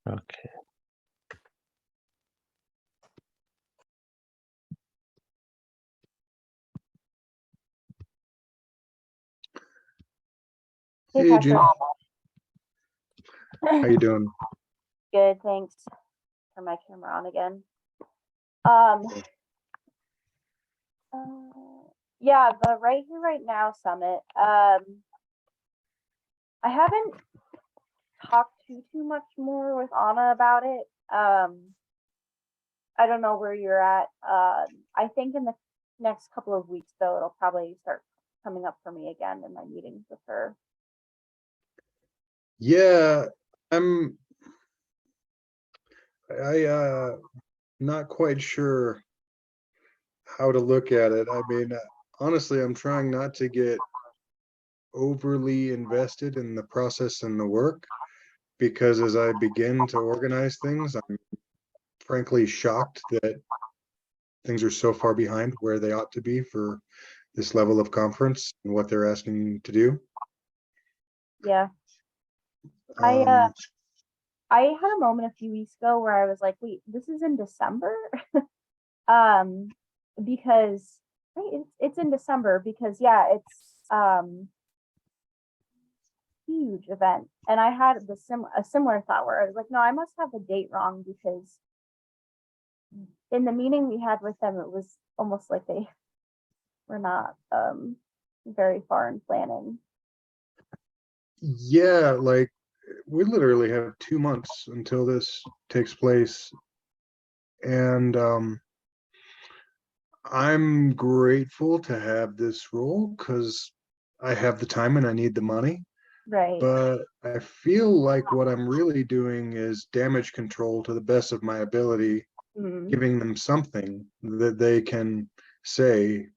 Okay. Hey, Hey, Patrick. Gene, how you doing? Good, thanks. Turn my camera on again. Um, yeah, the Right Here, Right Now summit. I haven't talked too much more with Anna about it. I don't know where you're at. I think in the next couple of weeks, though, it'll probably start coming up for me again in my meetings with her. Yeah, I'm I not quite sure how to look at it. I mean, honestly, I'm trying not to get overly invested in the process and the work because as I begin to organize things, I'm frankly shocked that things are so far behind where they ought to be for this level of conference and what they're asking to do. Yeah, I Um, I had a moment a few weeks ago where I was like, wait, this is in December? um because right, it's in December because yeah, it's huge event. And I had a similar thought where I was like, no, I must have the date wrong because in the meeting we had with them, it was almost like they were not very far in planning. yeah, like we literally have 2 months until this takes place. And I'm grateful to have this role because I have the time and I need the money. Right. But I feel like what I'm really doing is damage control to the best of my ability, Mm, giving them something that they can say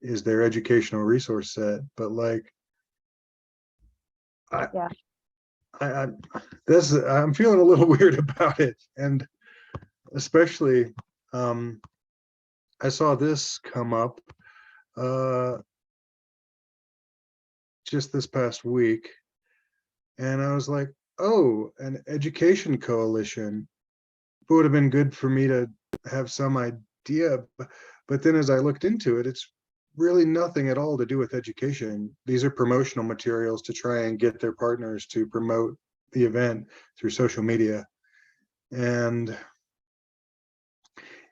is their educational resource set. But like, I, yeah. I, I'm feeling a little weird about it, and especially, um, I saw this come up uh, just this past week, and I was like, oh, an education coalition. It would have been good for me to have some idea. But then as I looked into it, it's really nothing at all to do with education. These are promotional materials to try and get their partners to promote the event through social media. And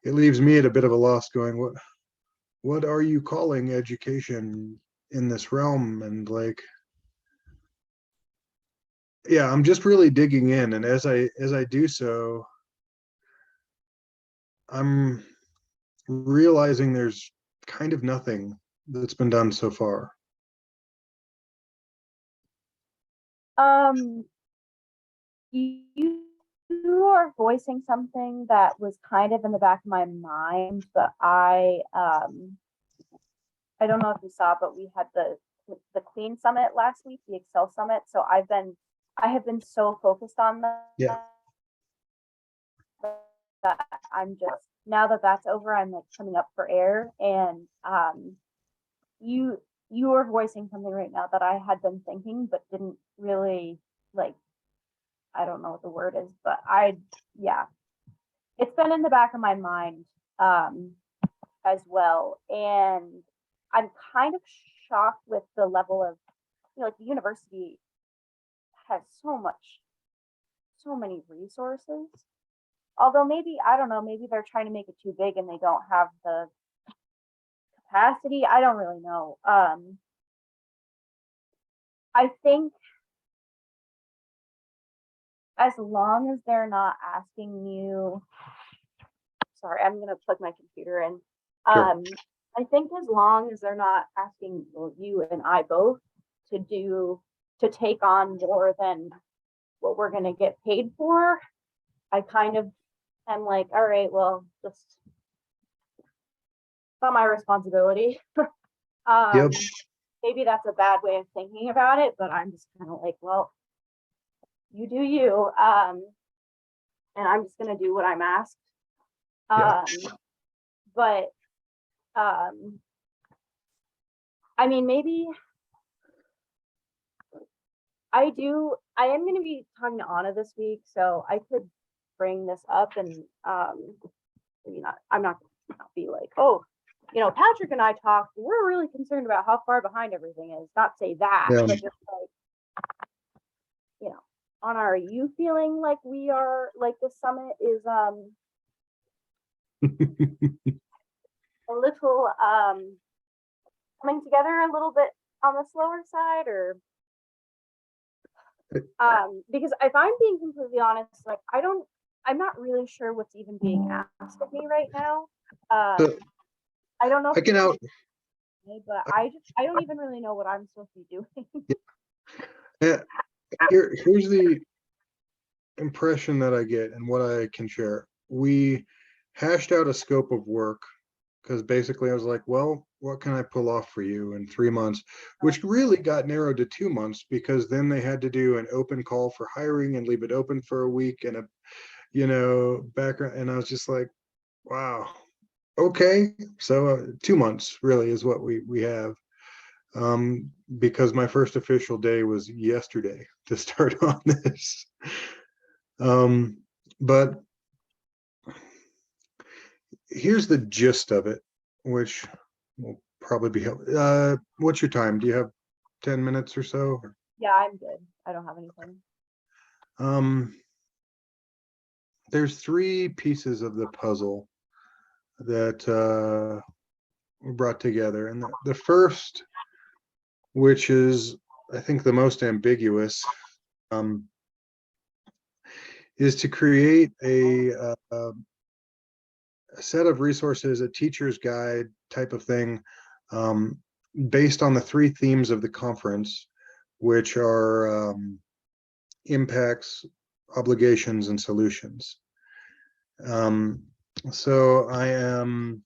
it leaves me at a bit of a loss going, what are you calling education in this realm? And like, yeah, I'm just really digging in. And as I do so, I'm realizing there's kind of nothing that's been done so far. Um you are voicing something that was kind of in the back of my mind, but I don't know if you saw, but we had the Clean Summit last week, the Excel Summit. So I have been so focused on Yeah. that that I'm just now that that's over, I'm like coming up for air. And you you are voicing something right now that I had been thinking, but didn't really like. I don't know what the word is, but yeah, it's been in the back of my mind um, as well, and I'm kind of shocked with the level of like the university has so many resources. Although maybe I don't know, maybe they're trying to make it too big and they don't have the capacity. I don't really know. I think as long as they're not asking you, sorry, I'm gonna plug my computer in. Sure. I think as long as they're not asking, well, you and I both to take on more than what we're gonna get paid for, I kind of am like, all right, well, just it's not my responsibility. Yep. um, Maybe that's a bad way of thinking about it, but I'm just kind of like, well, you do you, and I'm just gonna do what I'm asked. Yeah. Um, but I mean, maybe I am going to be talking to Anna this week, so I could bring this up, and I'm not gonna be like, oh, Patrick and I talked, we're really concerned about how far behind everything is. Not say that, Yeah. but just like, Anna, are you feeling like we are like the summit is a little coming together a little bit on the slower side, or because if I'm being completely honest, like I'm not really sure what's even being asked of me right now. So I don't know I if can out. but I don't even really know what I'm supposed to be doing. Yeah, here's the impression that I get and what I can share. We hashed out a scope of work because basically I was like, well, what can I pull off for you in 3 months, which really got narrowed to 2 months because then they had to do an open call for hiring and leave it open for a week and a background. And I was just like, wow, okay. So 2 months really is what we have. Because my first official day was yesterday to start on this. But here's the gist of it, which will probably be helpful. What's your time? Do you have 10 minutes or so? Yeah, I'm good. I don't have anything. There's 3 pieces of the puzzle that were brought together. And the first, which is, I think, the most ambiguous, is to create a set of resources, a teacher's guide type of thing, based on the 3 themes of the conference, which are impacts, obligations, and solutions. So I am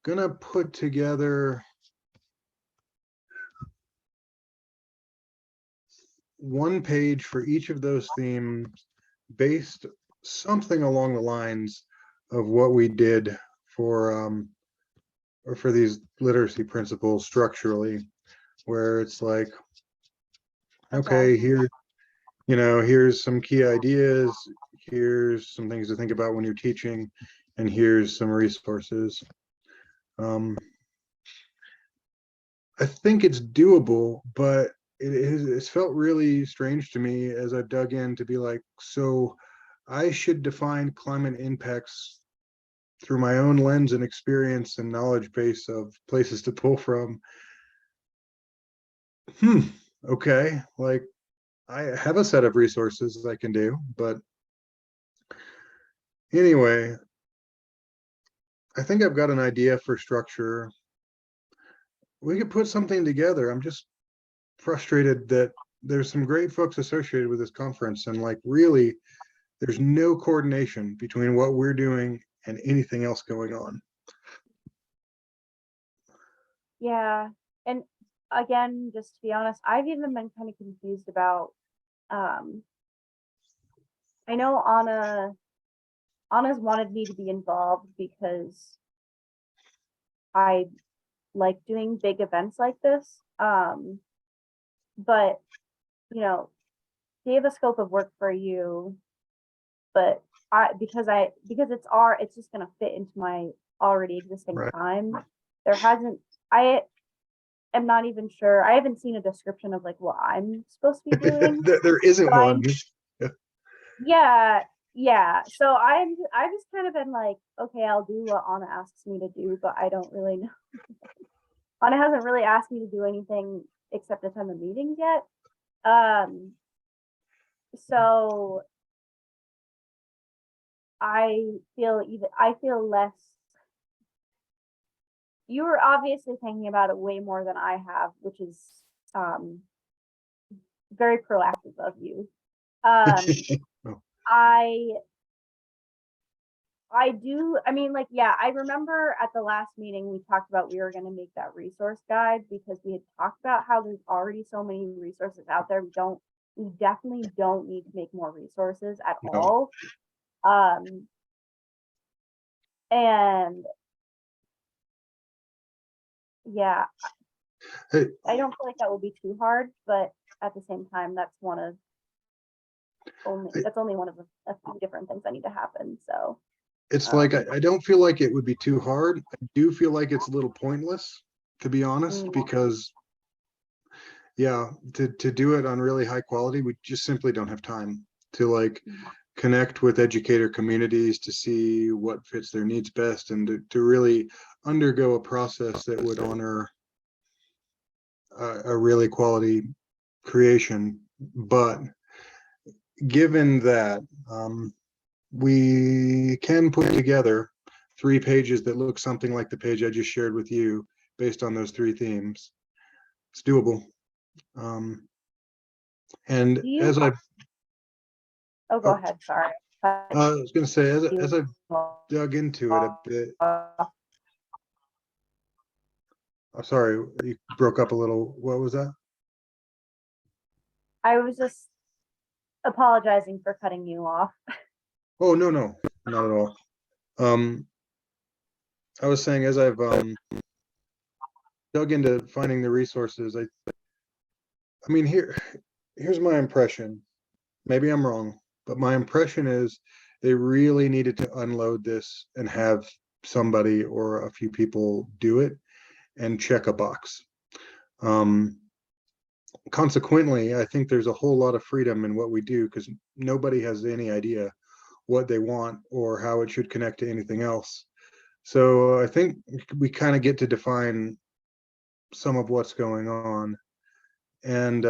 gonna put together one page for each of those themes based something along the lines of what we did for or for these literacy principles structurally, where it's like, okay, here's some key ideas, here's some things to think about when you're teaching, and here's some resources. I think it's doable, but it's felt really strange to me as I've dug in to be like, so I should define climate impacts through my own lens and experience and knowledge base of places to pull from. Okay, like I have a set of resources I can do, but anyway, I think I've got an idea for structure. We could put something together. I'm just frustrated that there's some great folks associated with this conference, and like really there's no coordination between what we're doing and anything else going on. Yeah, and again, just to be honest, I've even been kind of confused about. I know Anna's wanted me to be involved because I like doing big events like this. But gave a scope of work for you, but because it's just gonna fit into my already existing Right. time. I am not even sure. I haven't seen a description of like what I'm supposed to be doing. There isn't So one. yeah. So I've just kind of been like, okay, I'll do what Anna asks me to do, but I don't really know. Anna hasn't really asked me to do anything except attend the meetings yet. So I feel less. You were obviously thinking about it way more than I have, which is very proactive of you. I do. I mean, like, yeah, I remember at the last meeting we talked about we were going to make that resource guide because we had talked about how there's already so many resources out there. We definitely don't need to make more resources at all. And yeah, Hey, I don't feel like that will be too hard, but at the same time, that's one of that's only one of a few different things that need to happen. So It's like, I don't feel like it would be too hard. I do feel like it's a little pointless, to be honest, because yeah, to do it on really high quality, we just simply don't have time to like connect with educator communities to see what fits their needs best, and to really undergo a process that would honor a really quality creation. But given that, we can put together 3 pages that look something like the page I just shared with you based on those 3 themes. It's doable. And do you? as I've, Oh, go ahead. Sorry. I was going to say, as I've dug into it a bit, I'm sorry, you broke up a little. What was that? I was just apologizing for cutting you off. Oh, no, not at all. I was saying, as I've dug into finding the resources, I mean, here's my impression. Maybe I'm wrong, but my impression is they really needed to unload this and have somebody or a few people do it and check a box. Consequently, I think there's a whole lot of freedom in what we do, because nobody has any idea what they want or how it should connect to anything else. So I think we kind of get to define some of what's going on. And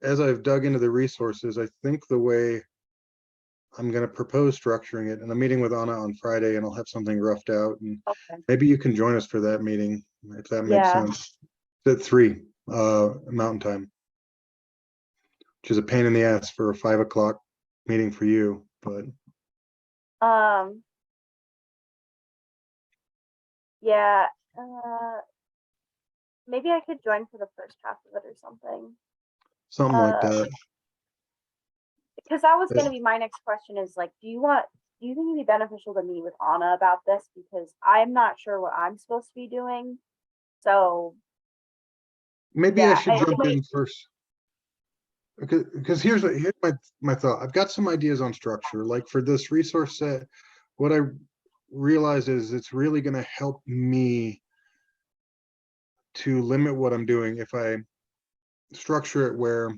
as I've dug into the resources, I think the way I'm going to propose structuring it, and I'm meeting with Anna on Friday, and I'll have something roughed out, and Okay. maybe you can join us for that meeting, if that makes Yeah. sense. It's at 3 Mountain Time, which is a pain in the ass for a 5 o'clock meeting for you, but Yeah. Maybe I could join for the first half of it or something. something like that. Because that was going to be my next question, is like, do you think it'd be beneficial to meet with Anna about this? Because I'm not sure what I'm supposed to be doing. So Maybe I yeah, should jump in first. Because here's my thought. I've got some ideas on structure. Like for this resource set, what I realize is it's really going to help me to limit what I'm doing if I structure it where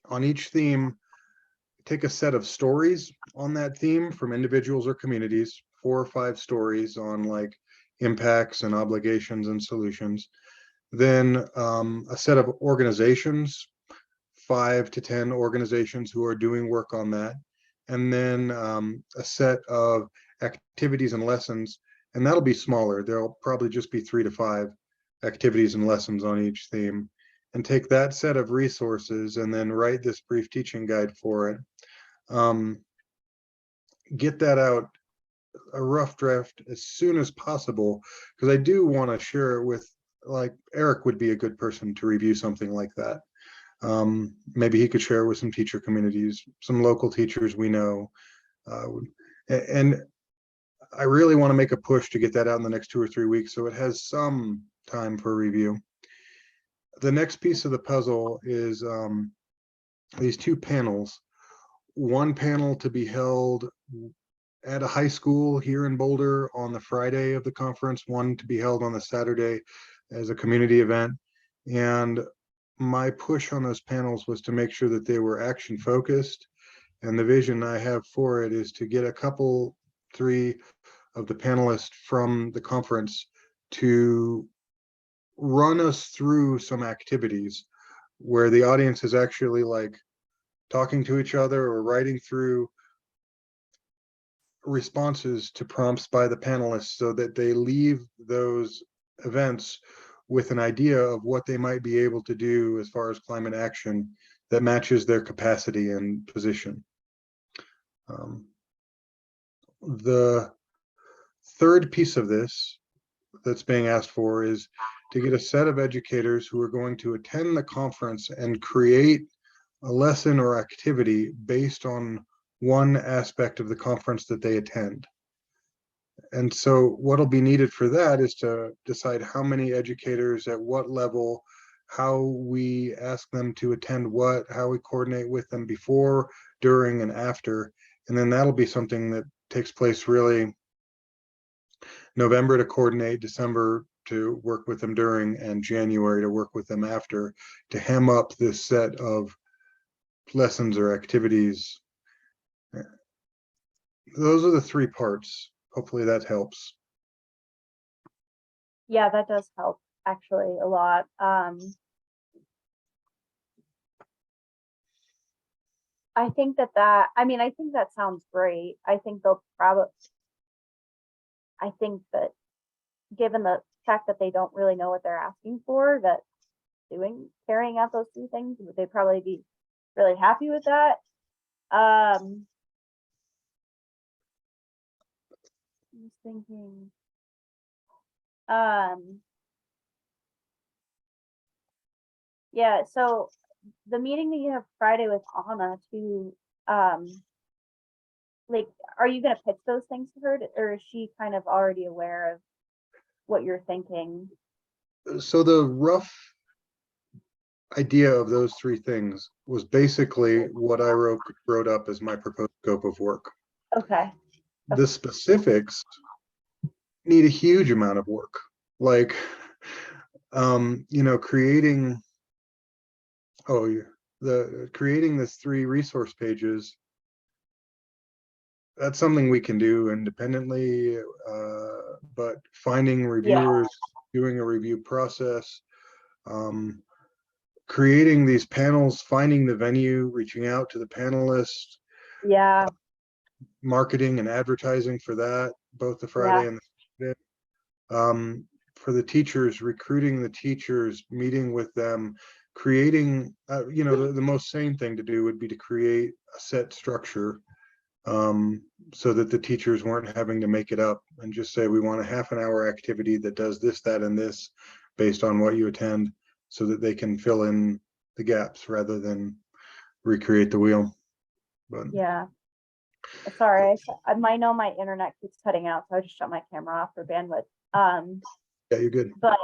on each theme, take a set of stories on that theme from individuals or communities, 4 or 5 stories on like impacts and obligations and solutions. Then a set of organizations, 5 to 10 organizations who are doing work on that. And then a set of activities and lessons, and that'll be smaller. There'll probably just be 3 to 5 activities and lessons on each theme, and take that set of resources and then write this brief teaching guide for it. Get that out, a rough draft, as soon as possible, because I do want to share it with, like, Eric would be a good person to review something like that. Maybe he could share it with some teacher communities, some local teachers we know. And I really want to make a push to get that out in the next 2 or 3 weeks, so it has some time for review. The next piece of the puzzle is these 2 panels. One panel to be held at a high school here in Boulder on the Friday of the conference, one to be held on the Saturday as a community event. And my push on those panels was to make sure that they were action focused. And the vision I have for it is to get a couple, 3 of the panelists from the conference to run us through some activities where the audience is actually like talking to each other or writing through responses to prompts by the panelists, so that they leave those events with an idea of what they might be able to do as far as climate action that matches their capacity and position. The third piece of this that's being asked for is to get a set of educators who are going to attend the conference and create a lesson or activity based on one aspect of the conference that they attend. And so what'll be needed for that is to decide how many educators at what level how we ask them to attend what, how we coordinate with them before, during, and after. And then that'll be something that takes place really November to coordinate, December to work with them during, and January to work with them after, to hem up this set of lessons or activities. Those are the three parts. Hopefully that helps. Yeah, that does help actually a lot. I think I mean, I think that sounds great. I think I think that given the fact that they don't really know what they're asking for, that carrying out those two things, they'd probably be really happy with that. I'm just thinking, yeah, so the meeting that you have Friday with Anna to, like, are you gonna pitch those things to her, or is she kind of already aware of what you're thinking? So the rough idea of those three things was basically what I wrote up as my proposed scope of work. Okay. The specifics need a huge amount of work, like creating creating this 3 resource pages. That's something we can do independently, but finding reviewers, doing a review process, creating these panels, finding the venue, reaching out to the panelists, Yeah. marketing and advertising for that, both the Friday and the Saturday. For the teachers, recruiting the teachers, meeting with them, creating, the most sane thing to do would be to create a set structure, so that the teachers weren't having to make it up and just say, we want a half an hour activity that does this, that, and this based on what you attend, so that they can fill in the gaps rather than recreate the wheel. But Yeah. Sorry, I might know my internet keeps cutting out, so I just shut my camera off for bandwidth. yeah, you're good. But